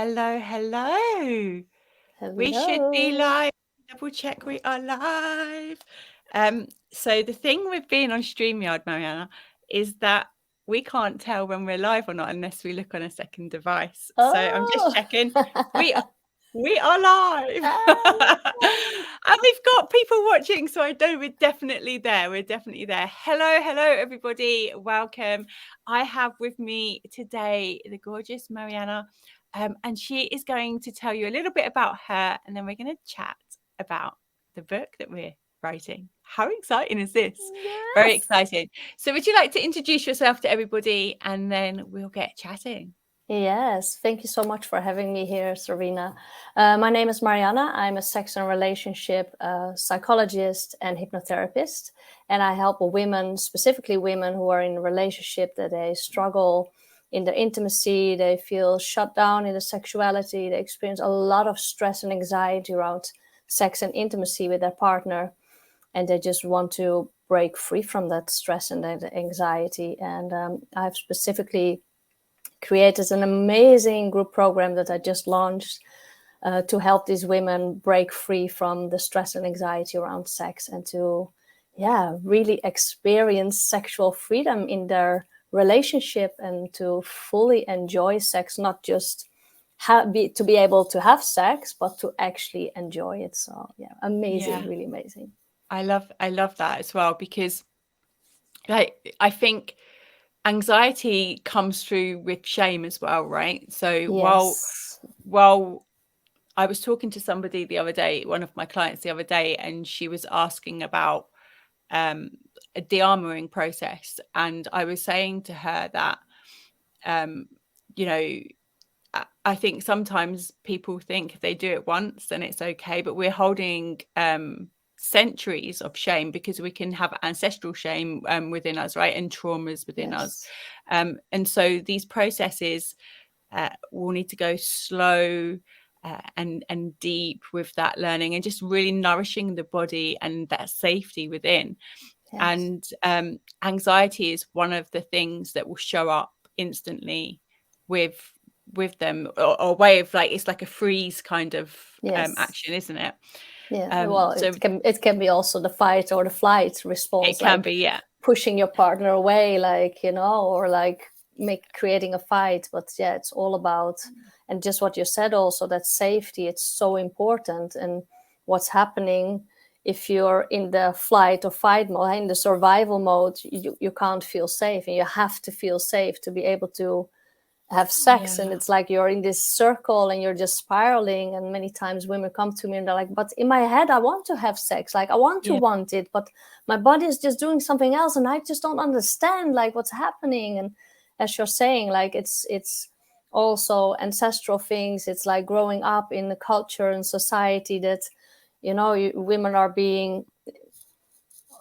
Hello, hello. We should be Hello. live. Double check we are live. So the thing with being on StreamYard, Mariana, is that we can't tell when we're live or not unless we look on a second device. So I'm just Oh. checking. We we are live. Yay. And we've got people watching, so I know we're definitely there. We're definitely there. Hello, everybody. Welcome. I have with me today the gorgeous Mariana. And she is going to tell you a little bit about her, and then we're going to chat about the book that we're writing. How exciting is this? Very Yes. exciting. So would you like to introduce yourself to everybody, and then we'll get chatting? Yes. Thank you so much for having me here, Serena. My name is Mariana. I'm a sex and relationship psychologist and hypnotherapist. And I help women, specifically women who are in a relationship that they struggle in their intimacy, they feel shut down in their sexuality, they experience a lot of stress and anxiety around sex and intimacy with their partner. And they just want to break free from that stress and that anxiety. And I've specifically created an amazing group program that I just launched to help these women break free from the stress and anxiety around sex and to, really experience sexual freedom in their relationship and to fully enjoy sex, not just to be able to have sex, but to actually enjoy it. So, amazing, Yeah, really amazing. I love that as well, because I think anxiety comes through with shame as well, right? So Yes. while I was talking to somebody the other day, one of my clients the other day, and she was asking about um, a de-armoring process, and I was saying to her that um, you know I think sometimes people think if they do it once then it's okay, but we're holding centuries of shame because we can have ancestral shame within us, right, and traumas within us, Yes. and so these processes will need to go slow and deep with that learning and just really nourishing the body and that safety within. Yes. And anxiety is one of the things that will show up instantly with them, or way of, like, it's like a freeze kind of Yes. action, isn't it? Yeah, well, So it can be also the fight or the flight it response, can like be, yeah. pushing your partner away, like or like creating a fight. But yeah, it's all about, and just what you said also, that safety. It's so important, and what's happening if you're in the flight or fight mode, in the survival mode, you can't feel safe, and you have to feel safe to be able to have sex. And Yeah, it's like you're in this circle and you're just spiraling. And many times women come to me and they're like, but in my head I want to have sex, like I want to yeah, want it, but my body is just doing something else and I just don't understand like what's happening. And as you're saying, like it's also ancestral things. It's like growing up in the culture and society that women are being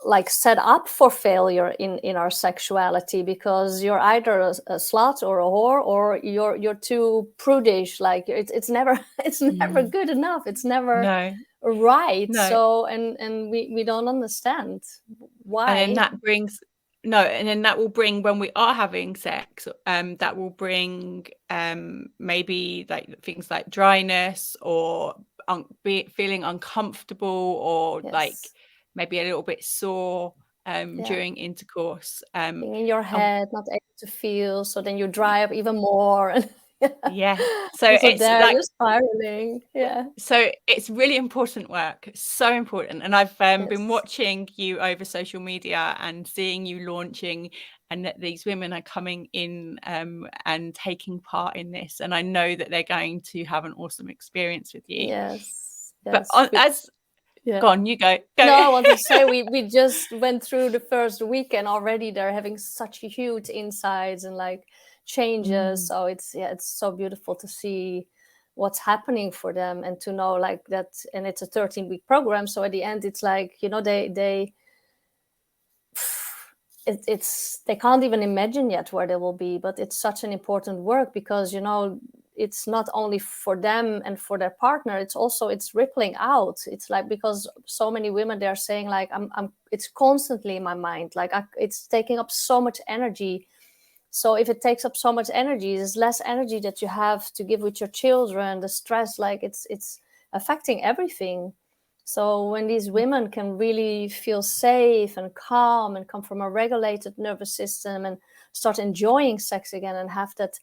like set up for failure in our sexuality, because you're either a slut or a whore, or you're too prudish, like it's never it's never mm, good enough, it's never no, right. no. So and we don't understand And then why. that brings no, and then that will bring, when we are having sex, that will bring maybe like things like dryness, or feeling uncomfortable, or like Yes. maybe a little bit sore Yeah. during intercourse. Being in your And head, not able to feel, so then you dry up even more and yeah, so and so it's there like, you're spiraling. Yeah. so it's really important work, so important. And I've been Yes. watching you over social media and seeing you launching, and that these women are coming in and taking part in this. And I know that they're going to have an awesome experience with you. Yes. But Yes. go Yeah. on, you go. No, I want to say we just went through the first weekend already. They're having such huge insights and like changes. Mm, So it's so beautiful to see what's happening for them and to know like that. And it's a 13-week program. So at the end, it's like, it's they can't even imagine yet where they will be, but it's such an important work because it's not only for them and for their partner, it's rippling out. It's like, because so many women, they're saying like I'm it's constantly in my mind, like it's taking up so much energy So if it takes up so much energy, there's less energy that you have to give with your children, the stress, like it's affecting everything. So when these women can really feel safe and calm and come from a regulated nervous system and start enjoying sex again and have that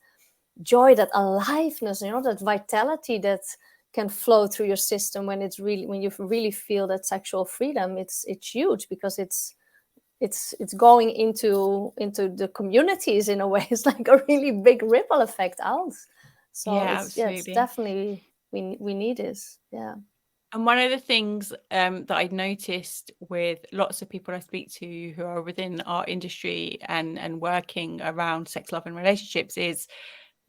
joy, that aliveness, that vitality that can flow through your system when you really feel that sexual freedom, it's huge, because it's going into the communities in a way. It's like a really big ripple effect out. So Yeah, it's absolutely. definitely we need this. Yeah. And one of the things that I'd noticed with lots of people I speak to who are within our industry and working around sex, love, and relationships is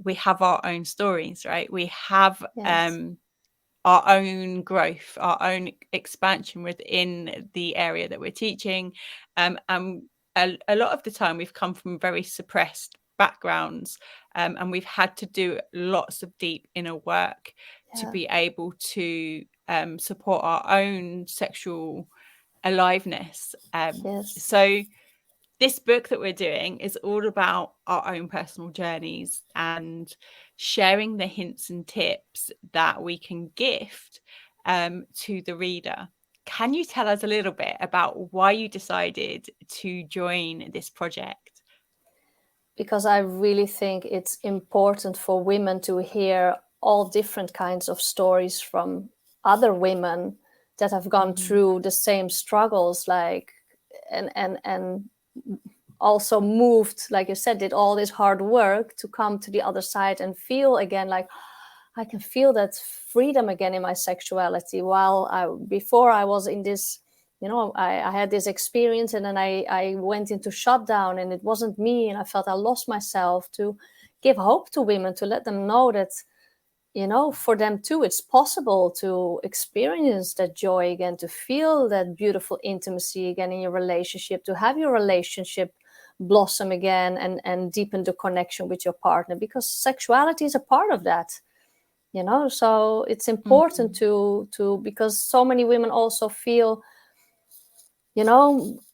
we have our own stories, right? We have Yes. our own growth, our own expansion within the area that we're teaching. And a lot of the time we've come from very suppressed backgrounds, and we've had to do lots of deep inner work to be able to support our own sexual aliveness. Yes. So this book that we're doing is all about our own personal journeys and sharing the hints and tips that we can gift to the reader. Can you tell us a little bit about why you decided to join this project? Because I really think it's important for women to hear all different kinds of stories from other women that have gone through the same struggles, like and also moved, like you said, did all this hard work to come to the other side and feel again like I can feel that freedom again in my sexuality. While before I was in this, I had this experience, and then I went into shutdown, and it wasn't me, and I felt I lost myself. To give hope to women, to let them know that, for them too, it's possible to experience that joy again, to feel that beautiful intimacy again in your relationship, to have your relationship blossom again and deepen the connection with your partner, because sexuality is a part of that. So it's important to because so many women also feel,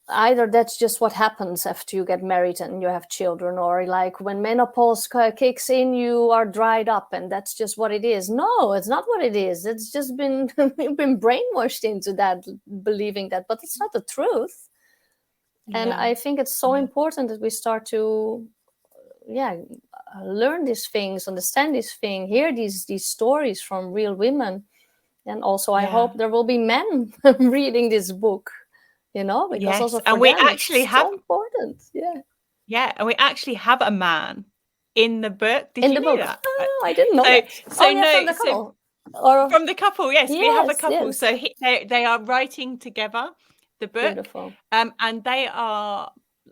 either that's just what happens after you get married and you have children, or like when menopause kicks in, you are dried up and that's just what it is. No, it's not what it is. It's just been we've been brainwashed into that, believing that, but it's not the truth. And I think it's so important that we start to learn these things, understand these things, hear these stories from real women. And also I hope there will be men reading this book, because Yes, also and for we them actually it's have so important. and we actually have a man in the book. Did In you the know book. that? Oh, I didn't know So that. so Oh yeah, from no, the so couple. Or from the couple, yes, we have a yes, couple. yes. So they are writing together the book, Beautiful. and they are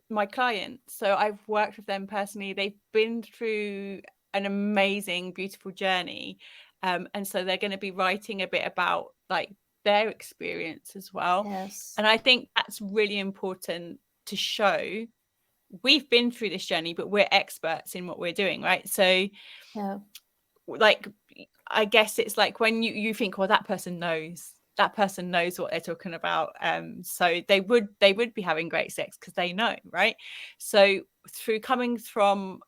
my clients. So I've worked with them personally. They've been through an amazing, beautiful journey, and so they're going to be writing a bit about like their experience as well. Yes. And I think that's really important to show. We've been through this journey, but we're experts in what we're doing, right? So Yeah. like I guess it's like when you think, well, that person knows what they're talking about, so they would be having great sex because they know, right? So through coming from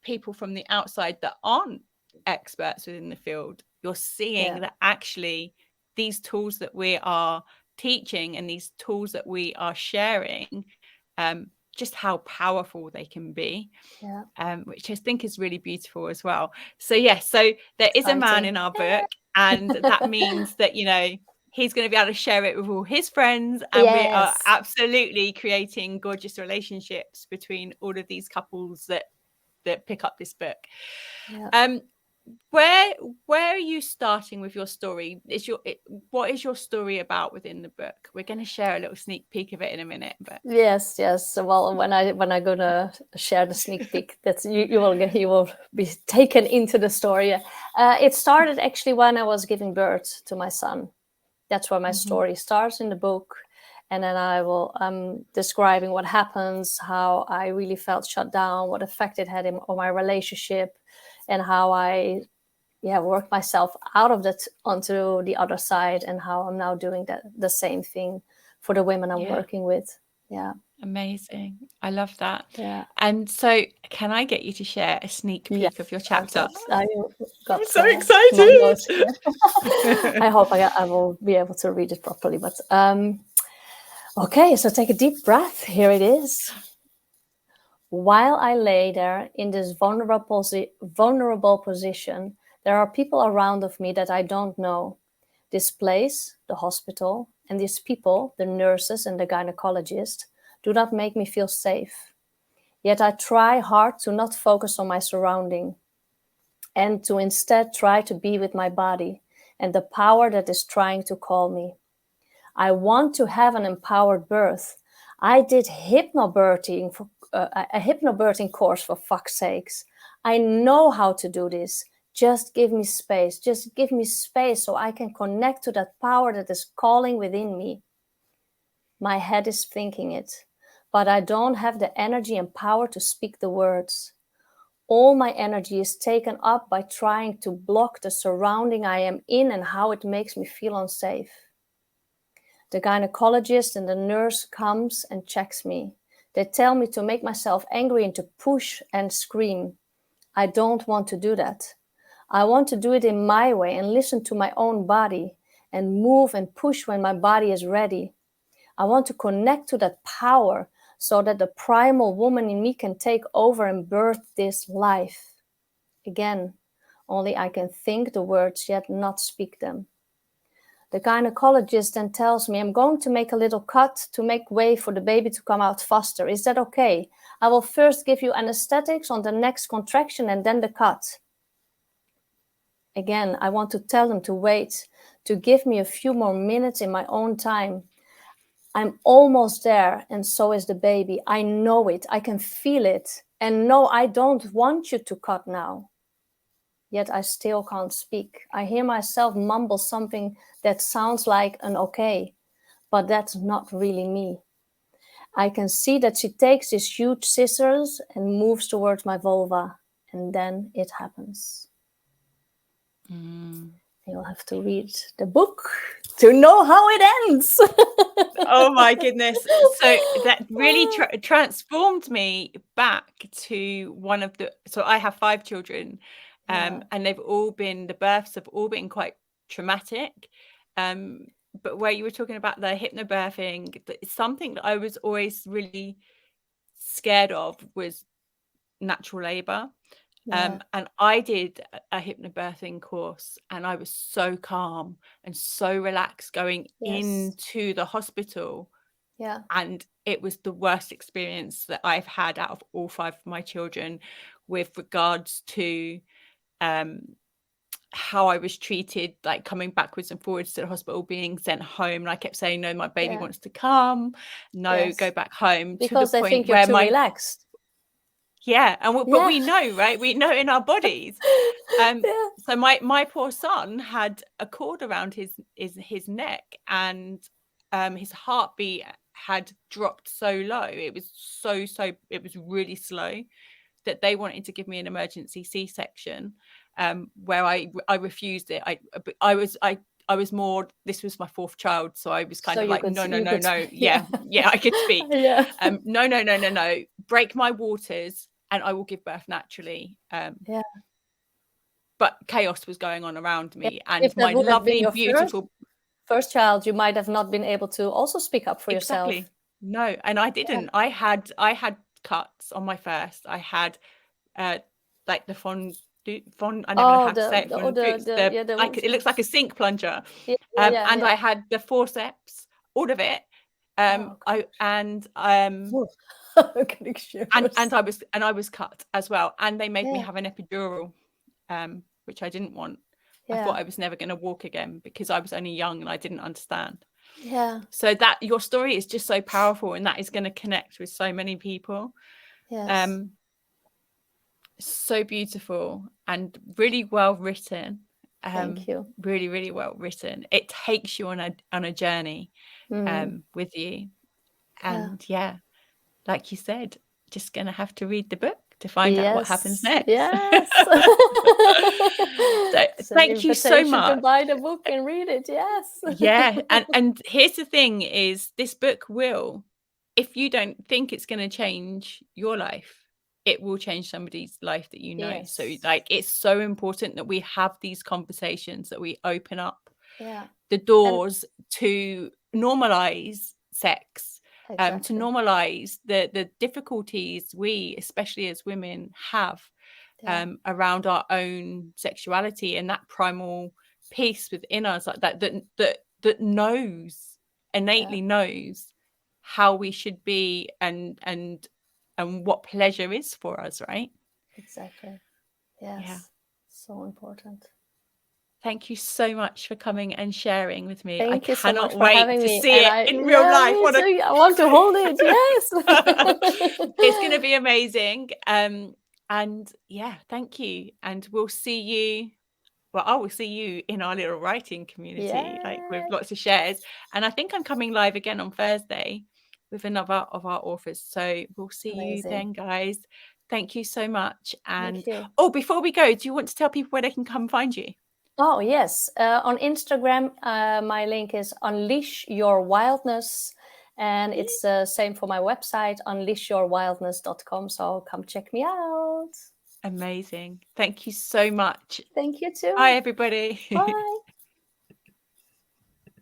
people from the outside that aren't experts within the field, you're seeing that actually these tools that we are teaching and these tools that we are sharing, just how powerful they can be, which I think is really beautiful as well. So yes, so there is a man in our book, and that means that he's going to be able to share it with all his friends, and we are Yes. absolutely creating gorgeous relationships between all of these couples that pick up this book. Where are you starting with your story? What is your story about within the book? We're going to share a little sneak peek of it in a minute, but Yes. Well, when I'm gonna share the sneak peek, that's you will be taken into the story. It started actually when I was giving birth to my son. That's where my story starts in the book. And then I'm describing what happens, how I really felt shut down, what effect it had on my relationship, and how I worked myself out of that onto the other side, and how I'm now doing the same thing for the women I'm working with. Yeah. Amazing. I love that. Yeah. And so can I get you to share a sneak Yes. peek of your chapter? I got I'm so my notes excited. here. I hope I will be able to read it properly. But okay, so take a deep breath. Here it is. While I lay there in this vulnerable position, there are people around of me that I don't know. This place, the hospital, and these people, the nurses and the gynecologist, do not make me feel safe. Yet I try hard to not focus on my surrounding and to instead try to be with my body and the power that is trying to call me. I want to have an empowered birth. I did hypnobirthing a hypnobirthing course, for fuck's sakes. I know how to do this. Just give me space. Just give me space so I can connect to that power that is calling within me. My head is thinking it, but I don't have the energy and power to speak the words. All my energy is taken up by trying to block the surrounding I am in and how it makes me feel unsafe. The gynecologist and the nurse comes and checks me. They tell me to make myself angry and to push and scream. I don't want to do that. I want to do it in my way and listen to my own body and move and push when my body is ready. I want to connect to that power so that the primal woman in me can take over and birth this life. Again, only I can think the words yet not speak them. The gynecologist then tells me I'm going to make a little cut to make way for the baby to come out faster. Is that okay? I will first give you anesthetics on the next contraction and then the cut. Again, I want to tell them to wait, to give me a few more minutes in my own time. I'm almost there, and so is the baby. I know it. I can feel it. And no, I don't want you to cut now. Yet I still can't speak. I hear myself mumble something that sounds like an okay, but that's not really me. I can see that she takes these huge scissors and moves towards my vulva, and then it happens. You'll have to read the book to know how it ends. Oh my goodness. So that really transformed me back to one of the, so I have 5 children, and they've all been, the births have all been quite traumatic. But where you were talking about the hypnobirthing, something that I was always really scared of was natural labor. And I did a hypnobirthing course, and I was so calm and so relaxed going into the hospital. And it was the worst experience that I've had out of all 5 of my children with regards to how I was treated, like coming backwards and forwards to the hospital, being sent home. And I kept saying, no, my baby wants to come. No, go back home. Because to the they point think where you're too relaxed. Yeah, and but we know, right? We know in our bodies. So my poor son had a cord around his neck, and his heartbeat had dropped so low. It was it was really slow that they wanted to give me an emergency C-section, where I refused it. I was more, this was my 4th child, so I was kind of like, no. Yeah, I could speak. No. Break my waters and I will give birth naturally. But chaos was going on around me, and if my that would have been lovely, your beautiful first child, you might have not been able to also speak up for yourself. No, and I didn't. I had cuts on my first. I had like the fond. I never know how to say it. Like it looks like a sink plunger. And I had the forceps, all of it. And I was cut as well, and they made me have an epidural, which I didn't want. I thought I was never going to walk again because I was only young and I didn't understand. So that your story is just so powerful, and that is going to connect with so many people. So beautiful and really well written. Thank you. Really, really well written. It takes you on a journey with you. And like you said, just going to have to read the book to find out what happens next. So thank you so much. To buy the book and read it. And here's the thing: is this book will if you don't think it's going to change your life, it will change somebody's life that you know. Yes. So like, it's so important that we have these conversations, that we open up the doors to normalize sex, to normalize the difficulties we, especially as women, have around our own sexuality, and that primal piece within us, like that knows, innately knows how we should be and what pleasure is for us, right? Exactly. Yes. Yeah. So important. Thank you so much for coming and sharing with me. Thank I you so much cannot for having wait to me. see it in real life. I want to hold it. Yes. It's going to be amazing. And yeah, thank you. And we'll see you. Well, I will see you in our little writing community, like with lots of shares. And I think I'm coming live again on Thursday with another of our authors. So we'll see you then, guys. Thank you so much. And before we go, do you want to tell people where they can come find you? Oh, yes. On Instagram, my link is Unleash Your Wildness. And it's the same for my website, unleashyourwildness.com. So come check me out. Amazing. Thank you so much. Thank you too. Bye, everybody. Bye.